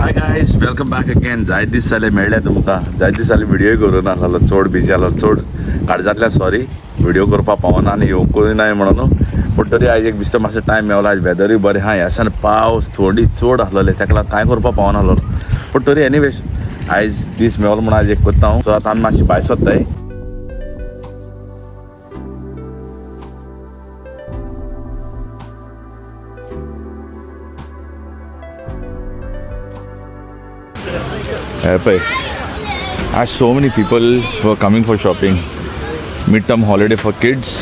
Hi guys welcome back again. जायत दीस जाले मेळ्ळे तुमकां. जायत दीस जाले व्हिडियो करूं नासलो, चड बिजी आलो, चड काळजांतल्यान सॉरी. व्हिडियो करपाक पावना आनी येवंकूय ना म्हणून. पूण तरी आयज एक दिसता मातसो टायम मेवलो. आयज वेदरूय बरें आहा. ह्या दिसान पावस थोडी चड आसलोले, ताका लागून कांय करपाक पावनासलो. पूण तरी एनीवेज आयज दीस मेवलो म्हणून आयज एक करता हांव. सो आतां आमी मातशी भायर सरताय. I so many people who are coming for shopping. Midterm holiday for kids,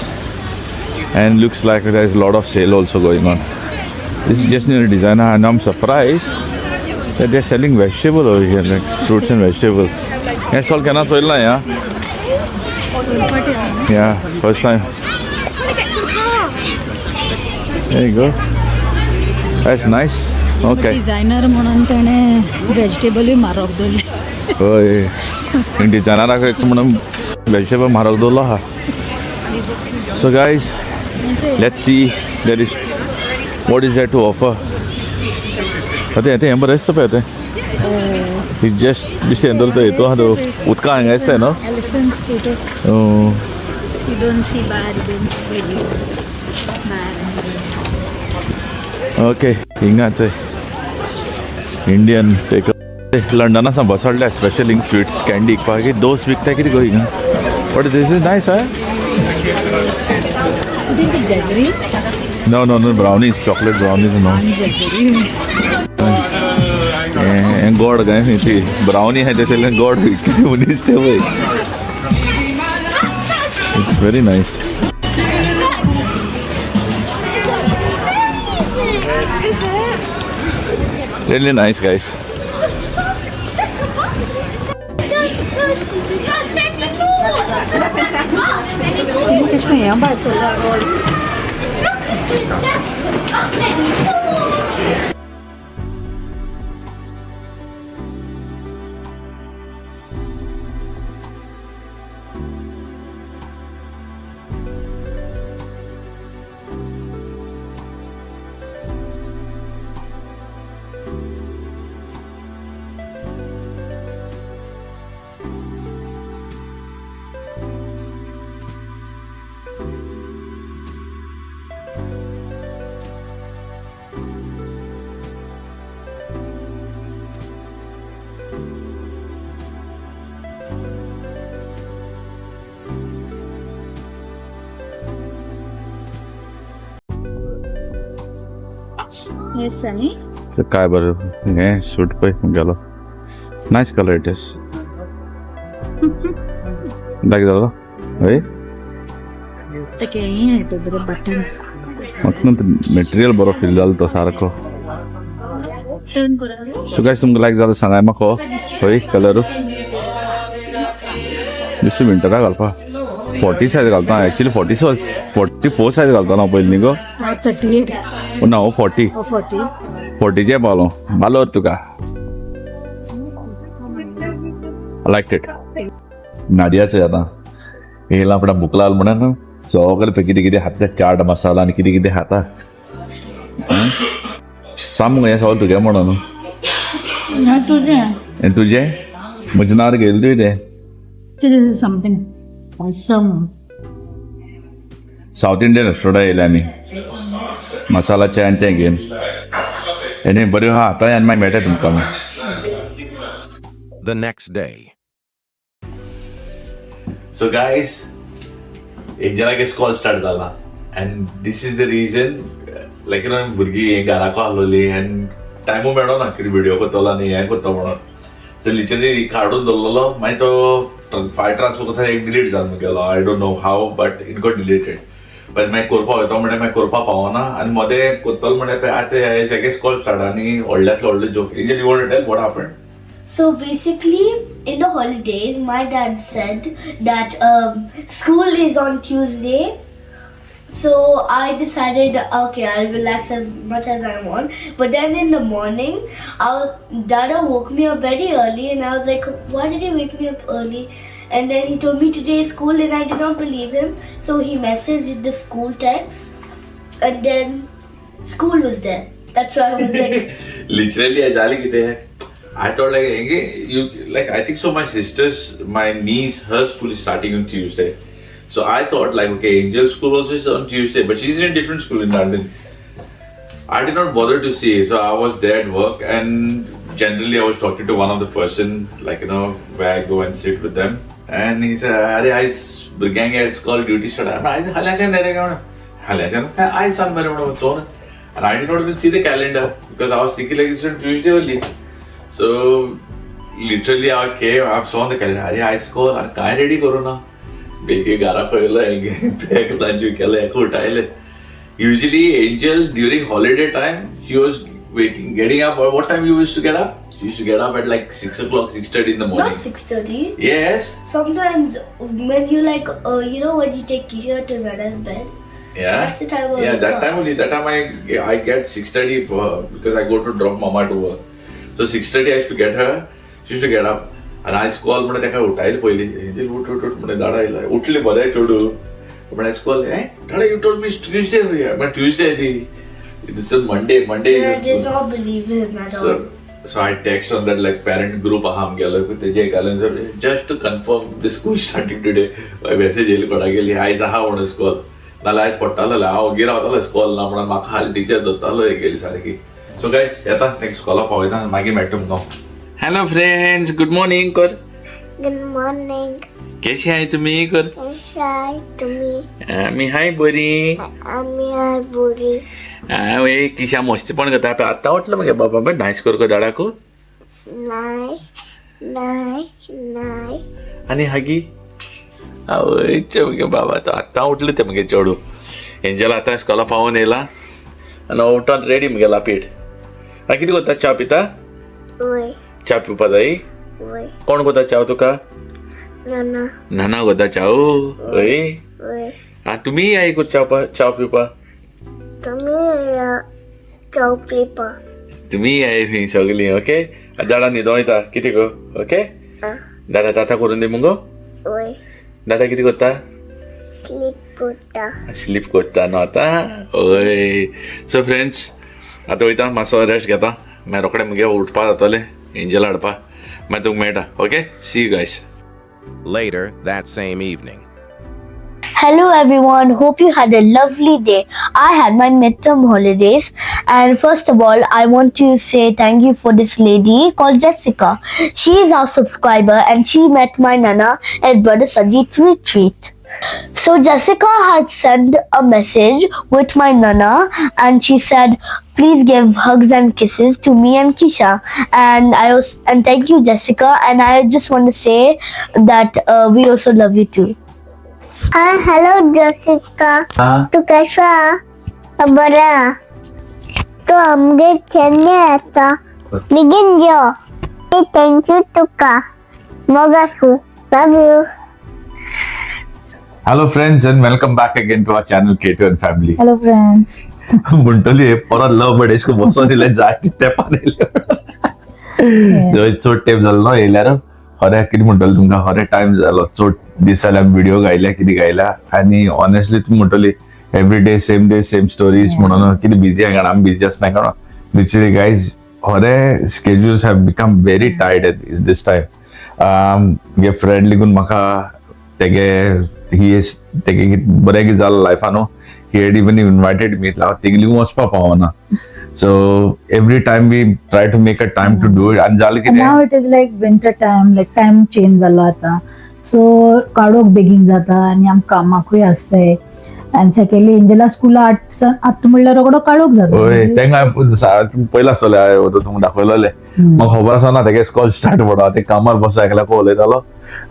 and looks like there is a lot of sale also going on. This is just near designer, and I'm surprised that they're selling vegetable over here, like fruits and vegetables. Yes, all cannot sell now, yeah. Yeah, first time. There you go. That's nice. Okay. Designer म्हणून त्याने vegetable म्हारग दवरले. होय, डिझायनराक म्हणून vegetable म्हारग दवरलो आहा. So guys, let's see there is what is there to offer. अते हें बरें दिसता पळय तें. It's just दिसता दवरता येतो हा तो उदका हांगा दिसता न्हू. You don't see bad, you don't see bad. Okay, हिंगाच इंडियन टेक लंडना सावन बसडले स्पेशल हिंग स्वीट्स कॅन्डी विकपाक. दोस विकता कितें गो हिंगा. But this is nice. No no no brownies, chocolate brownies no. हें गोड काय ती ब्राउनी आहाय तेचे गोड कितें मनीस ते पळय. It's very nice. Really nice, guys. Yes, Sunny. So काय बरं हें सूट पळय गेलो. Nice colour it is. लायक जालो हय. ताके हें आहे ते बरे बटन्स. म्हाका मटेरियल बरो फील जालो तो सारको. टर्न करायचं. सो गायस तुमकां लायक जालो सांगाय म्हाका हय कलर. दुसरी विंटराक घालपा 40 सायज घालता. एक्चुअली 44 सायज घालता ना पयलीं न्ही गो. 38. ना 40. 40चे पावलो. बालोर तुका. I liked it. नाडियाचें आतां येयला आपणा भूक लागली म्हणून सगळें पळय कितें कितें खाता. चाट मसाला आनी कितें कितें खाता. सांग मुगो हें सगळें तुगें म्हणून. तुझें. तुजें म्हजें नांव घेयलें तुवें तें. This is something awesome. South Indian रेस्टॉरंटांत येयले आमी. मसाला चाय आनी तें घेवन. आनी बऱ्यो आहा आतां आनी मागीर मेळटा तुमकां. The next day. So guys, एक जनाक स्कॉल स्टार्ट जाला. And this is the region like you know भुरगीं घराको आहलोलीं एंड टायमूय मेळो ना कितें व्हिडियो करतलो आनी हें करता म्हणून. सो लिटरली काडून दवरलेलो. मागीर तो फायट ट्रान्सफर करता एक डिलीट जावन गेलो. I don't know how but it got deleted. पण मागीर करपा वयता म्हणल्यार मागीर करपा पावना. आनी मोदें करतलो म्हणल्यार पळय आतां सेकेंड स्कॉल स्टार्ट आनी व्हडल्यांतलो व्हडलो जोक. Angel you want to tell what happened? So basically, in the holidays, my dad said that school is on Tuesday. So I decided, okay, I'll relax as much as I want. But then in the morning, Dada woke me up very early, and I was like, why did he wake me up early? And then he told me today is school, and I did not believe him. So he messaged the school text, and then school was there. That's why I was like, literally जाली कितें I thought like you like I think so. My niece, her school is starting on Tuesday, so I thought like okay, Angel's school also is on Tuesday, but she's in a different school in London. I did not bother to see, so I was there at work, and generally I was talking to one of the person like where I go and sit with them, and he said, "Arey, the gang is called duty start." I said, "Halacha nerega halacha." I said, and I did not even see the calendar because I was thinking like it's on Tuesday only. So literally I came, I saw the calendar. Arey, I call, and kai ready karo na. Beke gara koyla enge, beke lanju kela eko utaile. Usually Angel during holiday time, she was getting up. What time you used to get up? She used to get up at like 6 o'clock, 6:30 in the morning. Not 6:30. Yes. Sometimes when you like, when you take Kisha to Nana's bed. Yeah. That's the time. Yeah, that time only. That time I get 6:30 for her because I go to drop Mama to work. So 6:30 I used to get her. She used to get up, and I call म्हणे त्या काय उठायला पहिले. Angel उठ म्हणे दाडायला. उठले बरं थोडं. When I call, Dada, you told me it's Tuesday. But Tuesday, it's a Monday. I did not believe him at all. So I text on that like parent group just to confirm the school starting today. I message I saw on school. Nala Potala, Gira school, Namana Makal teacher, the Talo Sariki. So guys, next call up and Maggie Matum now. Hello friends, good morning. Good morning. कैसे आहे तुम्ही कर Hi to me. मी हाय बरी आम्ही आहे बुरी. वे किशा मस्ती पण करता आता वाटलं मग बाबा बे नाईस कर दाडा को Nice. आणि हागी मग बाबा तर आता उठले ते मग चढू एंजल आता स्कॉला पाहून येला आणि उठान रेडी मग गेला पीठ किती कोता चहा पिता Oi. चहा पिपा जाई कोण कोता चहा तुका Nana. नाना कोता चाव Oi. तुम्ही आहे को चहा पिपा तुम्ही चौ पेपर. तुम्ही आहे ही सगळी ओके दाडा निदोयता किती गो ओके दाडा ताता करून दे मग Oi. दाडा किती कोता Sleep करता न्हू आता ओय सो फ्रेंड्स आता वयता मातसो रेस्ट घेता मागीर रोखडे मुगे उठपा जातले एंजल हाडपा मागीर तुका मेळटा okay see you guys Later that same evening. Hello everyone, hope you had a lovely day. I had my midterm holidays, and first of all I want to say thank you for this lady called Jessica. She is our subscriber and she met my Nana at Brother Sajit's retreat. So Jessica had sent a message with my Nana and she said please give hugs and kisses to me and Kisha, and thank you Jessica, and I just want to say that we also love you too. Hello Jessica. तू कसा बरा तो आमगे चेन्नई आता निघून जो thank you तुका मग असू love you. Hello friends and welcome back again to our channel K2 and Family. Hello friends. म्हणटली परत लव बर्डेज को बसोन दिले जाय ते पानेले जो चोट टेप जालो न्हू येयल्यार हरे कितें म्हणटले तुमकां हरे टायम जालो चोट दीस जाल्यार व्हिडिओ गायल्या कितें गायल्या आनी ऑनेस्टली तुमी म्हणटली एवरी डे सेम स्टोरीज म्हणून कितें बिजी आहा आमी बिजी आसना काण literally guys Hare schedules have become very tight at this time म्हगे फ्रेंड लेगून म्हाका तेगे बरें कितें जालें लायफान he had even invited me तिगली वचपा पावना so every time we try to make a time to do it and जालें कितें now it is like winter time, like time change जालो आता, so काडोक बेगीन जाता आनी आमकां कामाकूय आसताय and secondly एंजला स्कूल 8 म्हणल्यार रोकडो काडोक जाता. होय तेंगा पयला आसतले तुमकां दाखयलोले म्हाका खबर आसना तेगे स्कूल स्टार्ट म्हणून ते कामार बसो एकल्या उलयतालो.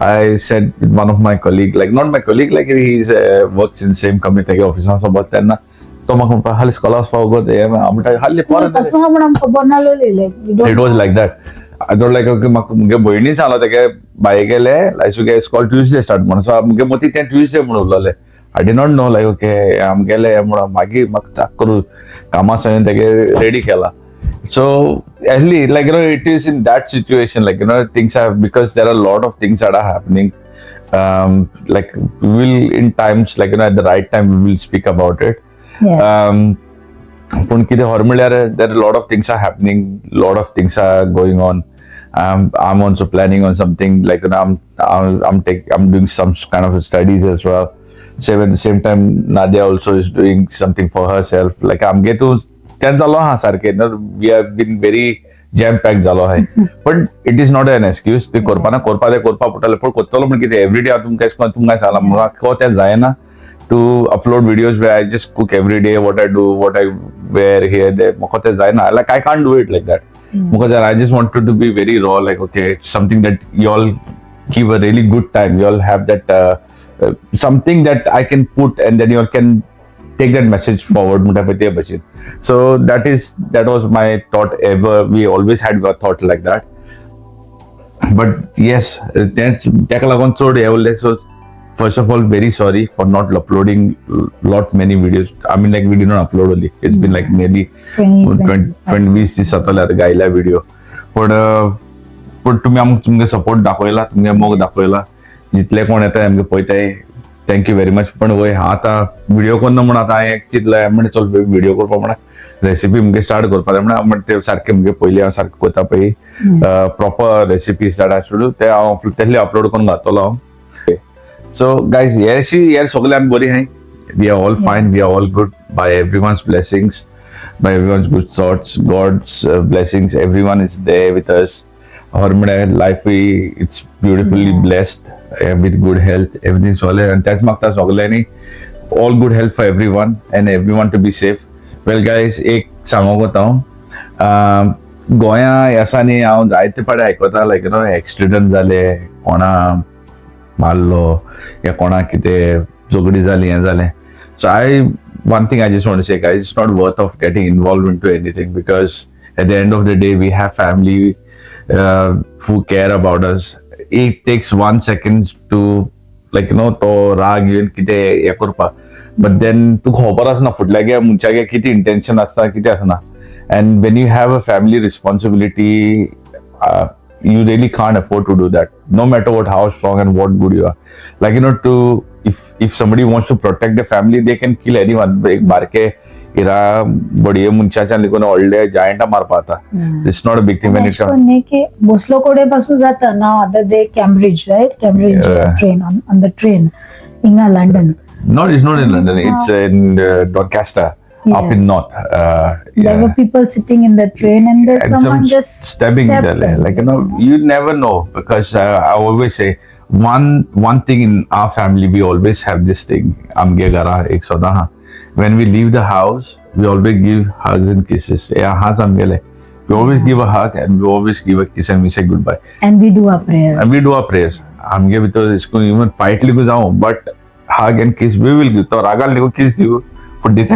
I said with one of my colleague, like not my colleague, like he's works in same company तेगे ऑफिसान सोबत तेन्ना तो म्हाका म्हणपा हाली स्कॉलार पावगो ते आमटा हाली पासून म्हणून आमकां खबर नासलोली like it was like that. I thought like okay म्हाका मुगे भयणी सांगलो तेगे बाये गेले लायक स्कॉल ट्यूजडे स्टार्ट म्हणून सो मुगे मती ते ट्यूजडे म्हणून उरलोले. I did not know like okay आमगेले म्हणून मागीर म्हाका टाक करून कामा सांगून तेगे रेडी केला. So actually like it is in that situation like things have because there are a lot of things that are happening like we will in times like at the right time we will speak about it. पण कितें हर म्हणल्यार there are a lot of things are happening, lot of things are going on I'm also planning on something like, you know, I'm doing some kind of studies as well. Same at the same time, Nadia also is doing something for herself. Like I'm get to ten zalo ha sarke. We have been very jam packed zalo hai. But it is not an excuse. The korpa na korpa de korpa putale por kotolo mun kite every day atum guys salam mura kote zayena to upload videos where I just cook every day what I do, what I wear here there. Mokote zayena. Like I can't do it like that. Because I just wanted to be very raw. Like okay, something that y'all give a really good time. Y'all have that. Something that I can put and then you can take that message forward. So that was my thought ever. We always had a thought like that. But yes, so first of all, very sorry for not uploading many videos. I mean, like we did not upload only. It's been like maybe 20 gaila video. But तुम्ही support दाखवला, तुम्ही मोग दाखवला. जितले कोण येतात आमगे पळयताय thank you very much. पण वय आता व्हिडिओ कोण म्हण आता एक चितलाय म्हणजे चल व्हिडिओ करपा म्हणा रेसिपी मुगे स्टार्ट करपा जाय म्हणा म्हणजे ते सारखे मुगे पयली हांव सारखे कोता पळय proper recipes that I should do ते हांव तेहले अपलोड करून घातलो हांव. सो गायज हेर सगळे आमी बरी हाय. We are all fine, we are all good by everyone's blessings, by everyone's good thoughts, God's blessings. Everyone is there with us. Our life it's beautifully blessed with good health, everything solid, and that's magta sogleni all good health for everyone and everyone to be safe. Well guys, एक सांगू बताऊं गोया ऐसा नहीं हांव जायते पाडे आयकता लायक यू नो एक्सिडेंट जाले, कोणा मारलो या कोणा किते झगडी जाली हें जालें. So one thing I just want to say guys, it's not worth of getting involved into anything because at the end of the day we have family who care about us. It takes 1 second to like you know to राग येऊन किती हे करपा, but then तू खबर आसना फुटल्या गे मुनच्या गे किती intention आसता किती आसना. And when you have a family responsibility, you really can't afford to do that, no matter how strong and what good you are. Like you know, if somebody wants to protect the family, they can kill anyone. एक बार के इरा बड़िये मुंचाच्या लिकोन ऑलडे जायंटा मारपा आता. It's not a big thing when it comes. पण की बोसलो कोडे पासून जाता now other day Cambridge, right? Cambridge train on the train in London. No, it's not in London. It's in Doncaster, up in north. There were people sitting in the train and there's someone just stabbing them. Like you know, you never know because I always say one thing in our family we always have this thing. Amge gara ek soda. When we leave the house, we always give hugs and kisses. We always give a hug and we always give a kiss and we say goodbye. And we do our prayers. And we do our prayers. I'm giving to this even fight ligo jao, but hug and kiss we will give. To ragal ligo kiss diu. Put it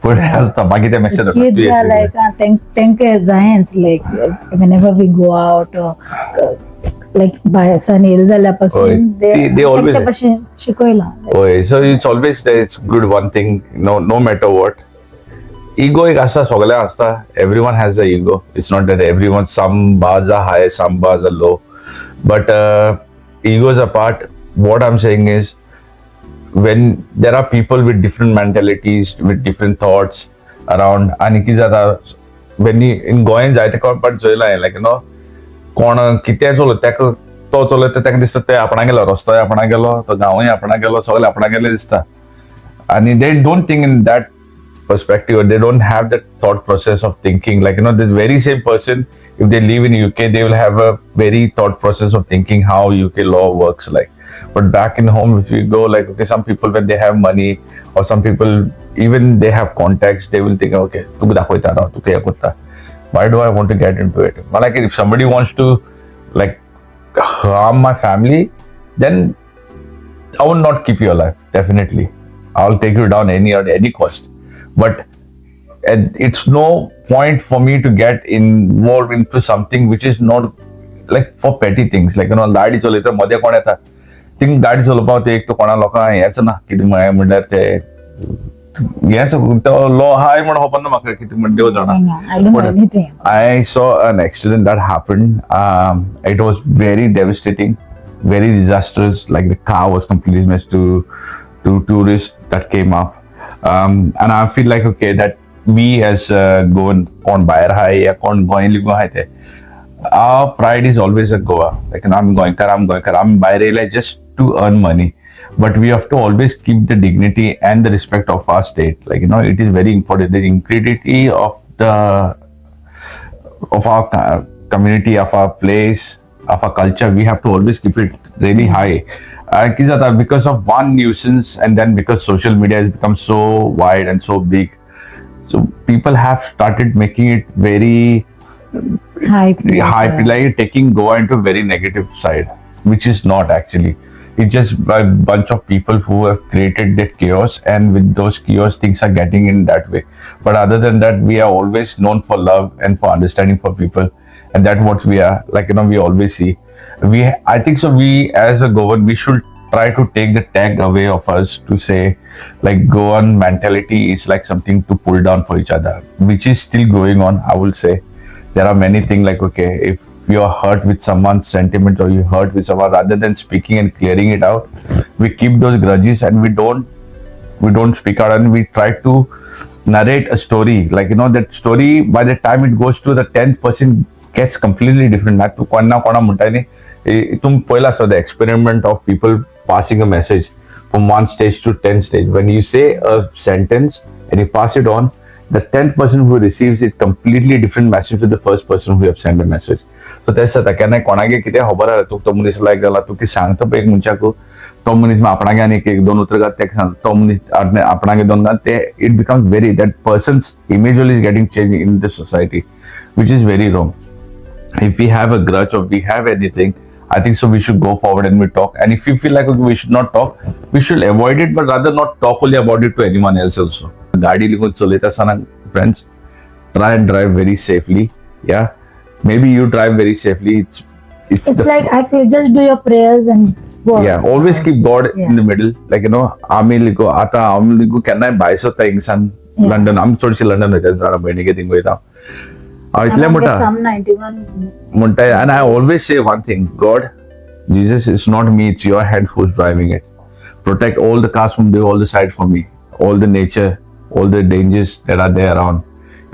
put has the bagi the message. Kids are like thank giants like whenever we go out or like by Sunil झाल्यापासून they always त्यापाशी शिकवला. So it's always there. It's good one thing. No matter what. Ego एक असता सगळ्या असता. Everyone has a ego. It's not that everyone, some bars are high, some bars are low. But egos apart, what I'm saying is when there are people with different mentalities, with different thoughts around, आणि की जाता when you in Goan जायते कोण पण जोयला like you know कोण कितें चलत ताका तो चलत ताका दिसता ते आपणा गेलो रस्तोय आपणा गेलो तो गांवूय आपणा गेलो सगळे आपणा गेले दिसता. आणि they don't think in that perspective, they don't have that thought process of thinking like you know this very same person if they live in UK they will have a very thought process of thinking how UK law works like. But back in home if you go like okay, some people when they have money or some people even they have contacts they will think okay tu dakhwaita ra tu kya kutta. Why do I want to get into it? Like if somebody wants to like harm my family, then I will not keep you alive. Definitely, I'll take you down at any cost. But it's no point for me to get involved into something which is not like for petty things. Like you know, गाडी चलयता मध्ये कोण येता, thing गाडी चलोवपाक एक तो कोणा लोकां हेच ना कितें म्हणल्यार ते हेच तो लॉ हाय म्हण होपना म्हाका कितें म्हण देव जाणा. I saw an accident that happened. It was very devastating, very disastrous. Like the car was completely smashed to tourists that came up. And I feel like okay that we as Goan कोण बाहेर हाय या कोण गोंयली गो हाय ते our pride is always at Goa. Like, I'm going kar, I'm by rail just to earn money. But we have to always keep the dignity and the respect of our state. Like, it is very important. The integrity of our community, of our place, of our culture, we have to always keep it really high. Because of one nuisance, and then because social media has become so wide and so big, so people have started making it very Hype. like taking Goa into a very negative side, which is not actually. It's just a bunch of people who have created that chaos, and with those chaos, things are getting in that way. But other than that, we are always known for love and for understanding for people, and that's what we are. Like, we always see. I think so. We as a Goan, we should try to take the tag away of us to say, like, Goan mentality is like something to pull down for each other, which is still going on. I will say there are many things like, okay, if you are hurt with someone's sentiment or you hurt with someone, rather than speaking and clearing it out, we keep those grudges and we don't speak out, and we try to narrate a story. Like, that story, by the time it goes to the 10th person, gets completely different. Not to the experiment of people passing a message from one stage to 10 stage. When you say a sentence and you pass it on, the 10th person who receives it completely different message to the first person who have sent a message. So that's the केन्ना कोणागे कितें खबर आसा तुका तो मनीस लायक जाला तू की सांगता पळय एक मनशाक तो मनीस आपणागे आनी एक दोन उतर घात तेका सांगता तो मनीस आपणागे दोन घात ते it becomes very that person's image is getting changed in the society, which is very wrong. If we have a grudge or we have anything, I think so we should go forward and we talk. And if you feel like, okay, we should not talk, we should avoid it, but rather not talk only about it to anyone else also. Gaadi likun choleta sana, friends, try and drive very safely. Yeah, maybe you drive very safely. It's like, I feel, just do your prayers and go. Yeah, always keep God in the middle. Like, आमी लिखो आता आमी लिखो केन्ना बायस होता इंसान London आमी थोडीशी लंडन वयता जरा बहिणीगे थिंग वयता इतले मोठा म्हणटा and I always say one thing, God, Jesus, it's not me, it's your hand who's driving it. Protect all the cars from all the sides for me, all the nature, all the dangers that are there around,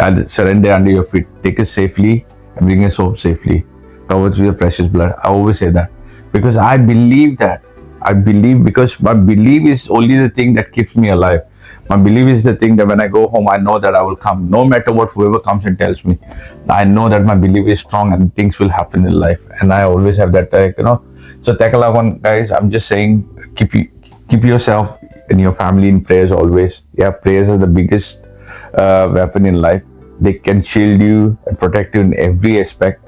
and surrender under your feet. Take us safely and bring us home safely towards your precious blood. I always say that because I believe that. I believe because my belief is only the thing that keeps me alive. My belief is the thing that when I go home, I know that I will come. No matter what whoever comes and tells me, I know that my belief is strong and things will happen in life. And I always have that, So Tekalawan, guys, I'm just saying, keep yourself and your family in prayers always. Yeah, prayers are the biggest weapon in life. They can shield you and protect you in every aspect.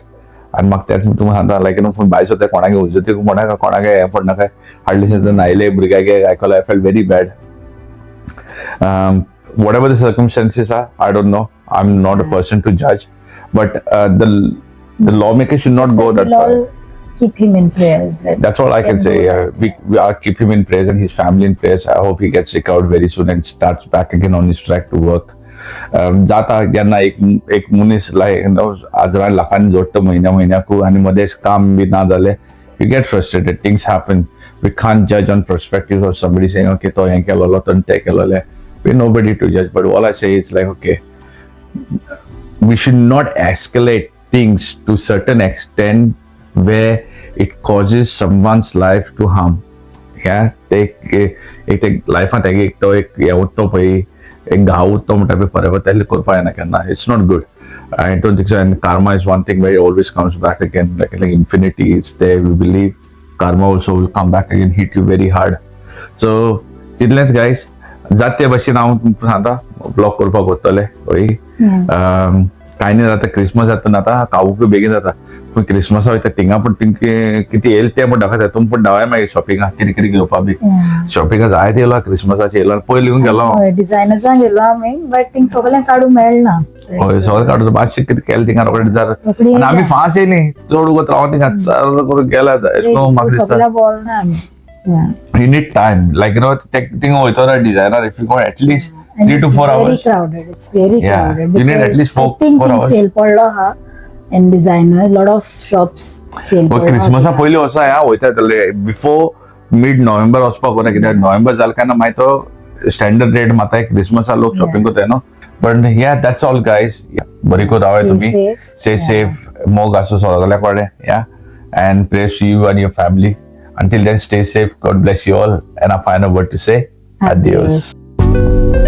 आणि मग त्यात तुम्ही सांगता लायक पूण बायस होता कोणागे उजती कोणागे हे पडना काय hardly सांगता नायले भुरग्यागे आयकला I felt very bad whatever the circumstances are, I don't know. I'm not a person to judge, but the lawmakers should not go that far. Keep him in prayers. That's all I can say. We are keep him in prayers and his family in prayers. I hope he gets recovered very soon and starts back again on his track to work. जाता यांना एक मुनीस आजरा लाखांनी जोडतं महिन्याकू आणि मध्येच काम B ना झाले, you get frustrated. Things happen. We can't judge on perspective of somebody saying, okay, to yan kelolo, to te kelole. We're nobody to judge. But all I say is like, okay, we should not escalate things to certain extent where it causes someone's life to harm. Yeah, take life and take to it's not good. I don't think so. And karma is one thing where it always comes back again. Like infinity is there. We believe karma also will come back again, hit you very hard. So, guys, जाते बशी नाव सांगता block करपाक वतले होय काय नाही जाता Christmas जाता आता कावूक बेगीन जाता पूण क्रिसमसा वयता थिंगा पण तिंके कितें येयले ते पण दाखयता तुम पण दावाय मागीर शॉपिंगा कितें कितें घेवपा बी शॉपिंगा जायत येयला क्रिसमसाचे येयला पयलीं गेलो डिझायनर्सां गेलो आमी बट थिंग सगळें काडूंक मेळना हय सगळें काडून मातशें कितें केलें थिंगा रोखडें जार आनी आमी फास्ट येयलीं चड वगत रावन थिंगा चल करून गेला म्हाका दिसता you need time, like thing with a designer, if you go at least 3 to 4 hours. It's very crowded. You need at least 4 hours. Sale padlo ha and designer, lot of shops sale padlo. Christmas a पहिले असं या होता before mid November वचपाक कोना कित्याक November जाल काय ना माय तो standard rate माता एक Christmas लोक shopping करता no. But yeah, that's all guys. बरी को राव तुम्ही. Stay safe More gasu soragale kore. Yeah. And praise to you and your family. Until then, stay safe. God bless you all. And a final word to say, adios. Adios.